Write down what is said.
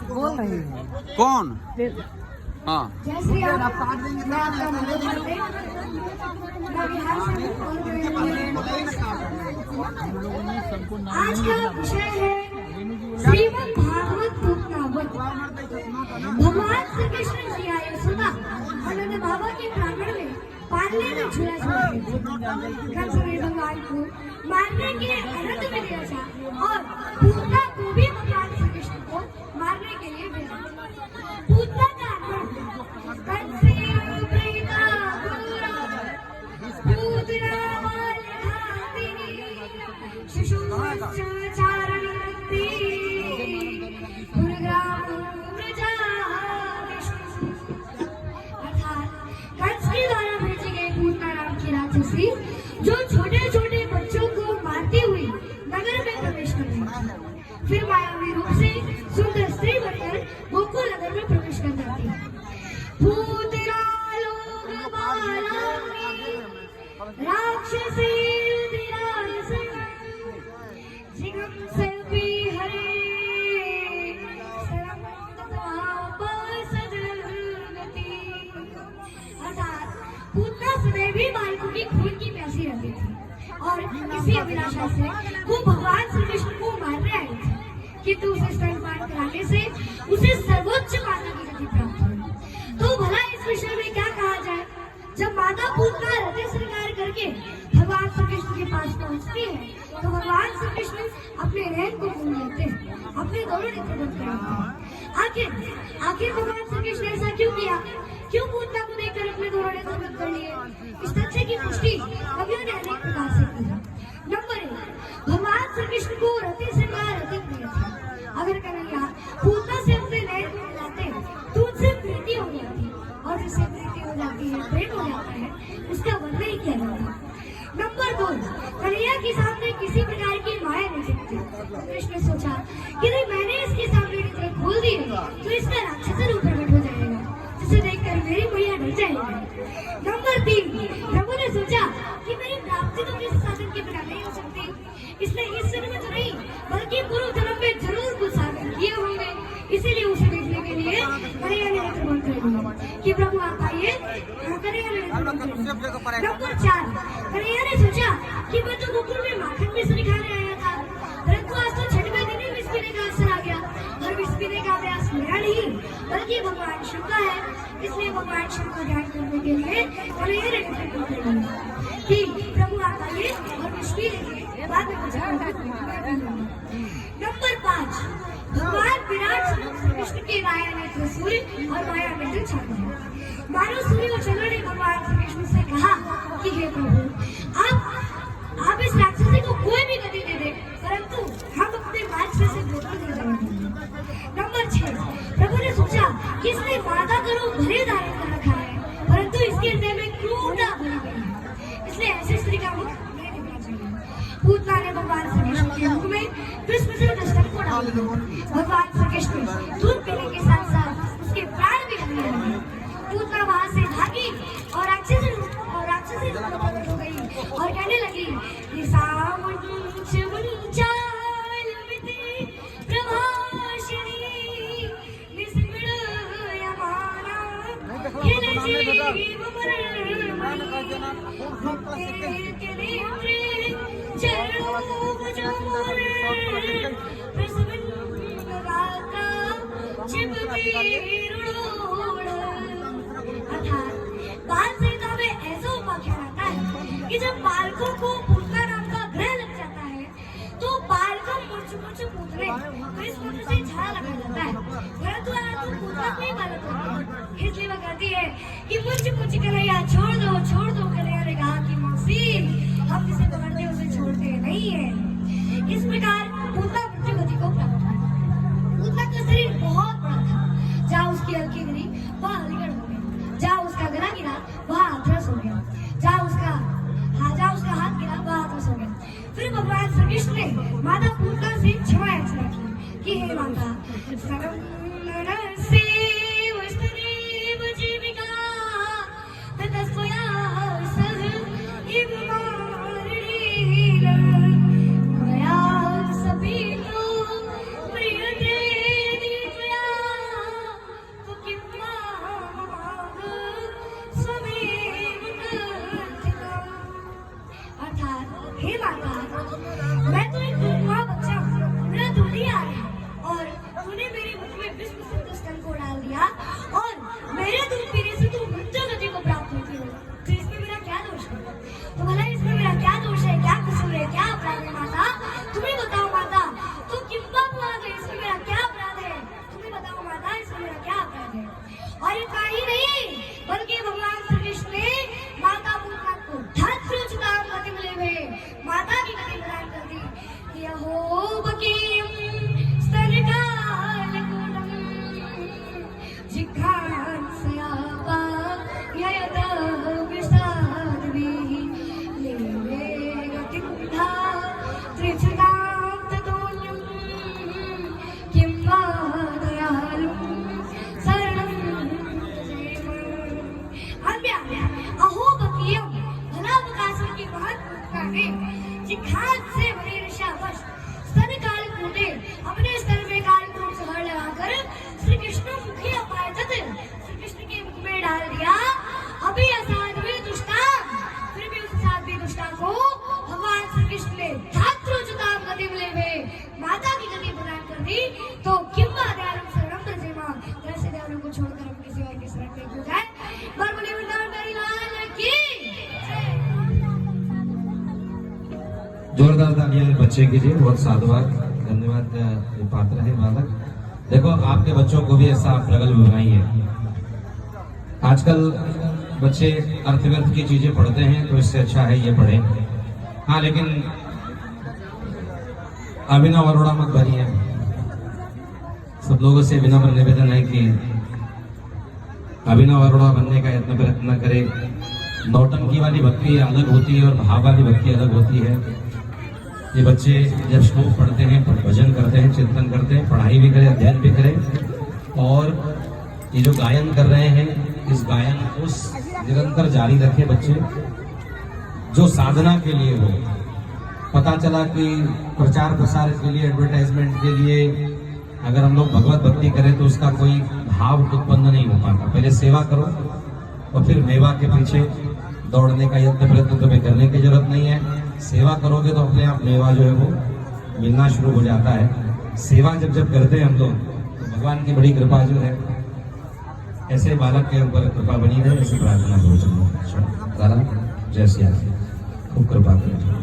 बोल रही है। कौन? हाँ जय श्री राम। मैं आपका मनोज पांडे। मैं बिहार से हूँ और आज का विषय है श्रीमद् भागवत भूतनावत। भगवान श्री कृष्ण जी आए यशोदा और उन्होंने बाबा के प्रांगण में पालने में झूला झूला कंस ने भगवान को मारने के आनंद में लिया था और पूतना को भी भगवान श्री कृष्ण को मारने के लिए भेजा। पूतना का जो छोटे छोटे बच्चों को मारती हुई नगर में प्रवेश कर गई, फिर मायावी रूप से सुंदर स्त्री बनकर गोकुल नगर में प्रवेश कर जाती है। भूतरा लोग बालांगी राक्षसी रुधिरायसन जिगम सर्पी हरे सर्वतवापसदगति। अर्थात पूतना सदैव ही बालकों की खून की प्यासी रहती थी और इसी अभिलाषा से वो भगवान श्री कृष्ण को मारने आई थी, किंतु उसे स्तनपान कराने से उसे सर्वोच्च माता की गति प्राप्त हुई। तो भला इस विषय में क्या कहा जाए? जब माता पूतना हृदय श्रृंगार करके भगवान श्री कृष्ण के पास पहुंचती है तो भगवान श्री कृष्ण अपने नयन को खोल लेते हैं, अपने दोनों नेत्र बंद कर लेते हैं। आखिर भगवान श्री कृष्ण ऐसा क्यों किया? क्यों पूतना को देखकर अपने दोनों नेत्र बंद कर लिए? इस तथ्य की पुष्टि कवियों ने अनेक प्रकार से की है। नंबर 1, भगवान श्री कृष्ण को रति श्रृंगार अधिक प्रिय था। अगर कन्हैया पूतना से अपने नयन को मिलाते तो उनसे प्रीति हो जाती और जिससे प्रीति हो जाती है, प्रेम हो जाता है, उसका वर्णन ही किया जाता है। नंबर 2, कन्हैया के सामने किसी प्रकार की माया नहीं दिखती। कृष्ण ने सोचा कि नहीं, मैंने इसके सामने नेत्र खोल दिए तो इसका राक्षस रूप प्रकट हो जाएगा, जिसे देखकर मेरी मैया डर जाएगी। नंबर 3, प्रभु ने सोचा कि मेरी प्राप्ति तो किसी साधन के बिना नहीं हो सकती, इसने इस जन्म में तो नहीं बल्कि पूर्व जन्म में जरूर कुछ साधन किए होंगे, इसीलिए उसे देखने के लिए कन्हैया ने नेत्र बंद कर दिया कि प्रभु आप आइए। कन्हैया ने नेत्र बंद कर दिया। नंबर 4, कन्हैया ने सोचा कि मैं तो गोकुल में माखन मिश्री खाने आया था, परंतु आज तो छठवें दिन ही विष पीने का अवसर आ गया और विष पीने का अभ्यास मेरा नहीं बल्कि भगवान शिव का है, इसलिए भगवान शिव का ध्यान करने के लिए कन्हैया ने नेत्र बंद कर दिया कि प्रभु आप आइए और विष पी लीजिए, बाद में कुछ। नंबर 5, भगवान विराट स्वरूप श्री कृष्ण के माया नेत्र सूर्य और माया नेत्र चंद्र है। मानो सूर्य और चंद्र ने भगवान श्री कृष्ण से कहा कि हे प्रभु, आप इस राक्षसी को कोई भी गति दे दे, परंतु हम अपने मार्ग से गोकुल नहीं जाएंगे। नंबर 6, प्रभु ने सोचा कि इसने मादा का रूप भले धारण कर रखा है, परंतु इसके हृदय में क्रूरता भरी गई है, इसलिए ऐसी स्त्री का मुख नहीं दिखना चाहिए। पूतना ने भगवान श्री कृष्ण के मुख में कृष्ण से दस्तक को डाल दिया। भगवान श्री कृष्ण दूध पीने के साथ साथ उसके प्राण भी लगने लगे। पूतना वहां से भागी और राक्षसी रूप प्रकट हो गई और कहने लगी, बाल संहिता में ऐसा उपाख्यान आता है कि जब बालकों को पूतना नाम का ग्रह लग जाता है तो बालकों मुर्च पूतने तो इस पुत्र से झाड़ा लगा जाता है, परंतु पूतना कोई बालक होता है, इसलिए वह कहती है कि मुर्च कन्हैया छोड़ दो। कन्हैया ने कहा कि मौसी, हम जिसे पकड़ते उसे छोड़ते नहीं है। इस प्रकार पूतना मृत्यु गति को प्राप्त हुआ। पूतना का शरीर बहुत बड़ा था, जहाँ उसकी हल्की गिरी वह अलीगढ़ हो गया, जहाँ उसका गला गिरा वह हाथरस हो गया, जहाँ उसका हाथ गिरा वह हाथरस हो गया। फिर भगवान श्री कृष्ण ने माता पूतना से क्षमा याचना की कि हे माता, तूने मेरे मुख में विश्व सिद्ध स्तन को डाल दिया और मेरे दूध पीने से तू मृत्यु गति को प्राप्त होती हो, तो इसमें मेरा क्या दोष है? तो भला इसमें मेरा क्या दोष है, क्या कसूर है, क्या अपराध है माता? तुम्हें बताओ माता। तो किम्बा अपराध है, इसमें मेरा क्या अपराध है? तुम्हें बताओ माता, इसमें मेरा क्या अपराध है? और इतना ही नहीं, बल्कि भगवान श्री कृष्ण ने माता भूतनाथ को धात्रोचिताम गति मिले हुए माता की गति प्रदान कर दी कि अहो बकीयम स्तनकालकूटम जिघ्रांसयापा ययत विषादभिः लेवे गतिमुग्धा त्रिचितां ततोऽन्यं किं वा दयालुं शरणं व्रजेम। अहो बकीयम, भला बकासुर की महत्ता ने जिघ्रांस से भरी ऋषावश स्तन काल कूटे अपने स्तन में काल कूट से हर लगाकर श्री कृष्ण मुखी अपाय तत् श्री कृष्ण के मुख में डाल दिया। अभी असाध्वी दुष्टा, फिर भी उस साध्वी दुष्टा को भगवान श्री कृष्ण ने धात्रोचिताम गति मिले हुए माता की गति प्रदान कर दी। तो किम वा दयालुं शरणं व्रजेम, कैसे दयालु को छोड़कर हम किसी और की शरण में क्यों जाए? पर बोले वृंदावन बिहारी लाल की जय। जोरदार तालियां बच्चे कीजिए, बहुत साधुवाद, धन्यवाद। ये पात्र है बालक। देखो आपके बच्चों को भी ऐसा प्रगल्भ बनाइए। आजकल बच्चे अर्थव्यर्थ की चीजें पढ़ते हैं, तो इससे अच्छा है ये पढ़े। हाँ, लेकिन अभिनव अरोड़ा मत बनिए। सब लोगों से विनम्र निवेदन है कि अभिनव अरोड़ा बनने का यत्न प्रयत्न करे। नौटंकी वाली भक्ति अलग होती है और भाव वाली भक्ति अलग होती है। ये बच्चे जब श्लोक पढ़ते हैं, भजन करते हैं, चिंतन करते हैं, पढ़ाई भी करें, अध्ययन भी करें, और ये जो गायन कर रहे हैं, इस गायन को निरंतर जारी रखें बच्चे। जो साधना के लिए हो, पता चला कि प्रचार प्रसार के लिए, एडवर्टाइजमेंट के लिए अगर हम लोग भगवत भक्ति करें तो उसका कोई भाव उत्पन्न नहीं हो पाता। पहले सेवा करो और फिर मेवा के पीछे दौड़ने का यत्न प्रयत्न तुम्हें करने की जरूरत नहीं है। सेवा करोगे तो अपने आप मेवा जो है वो मिलना शुरू हो जाता है। सेवा जब जब करते हैं हम लोग, तो भगवान की बड़ी कृपा जो है, ऐसे बालक के ऊपर कृपा बनी रहे, ऐसी प्रार्थना करो। चलो जय सिया, खूब कृपा करें।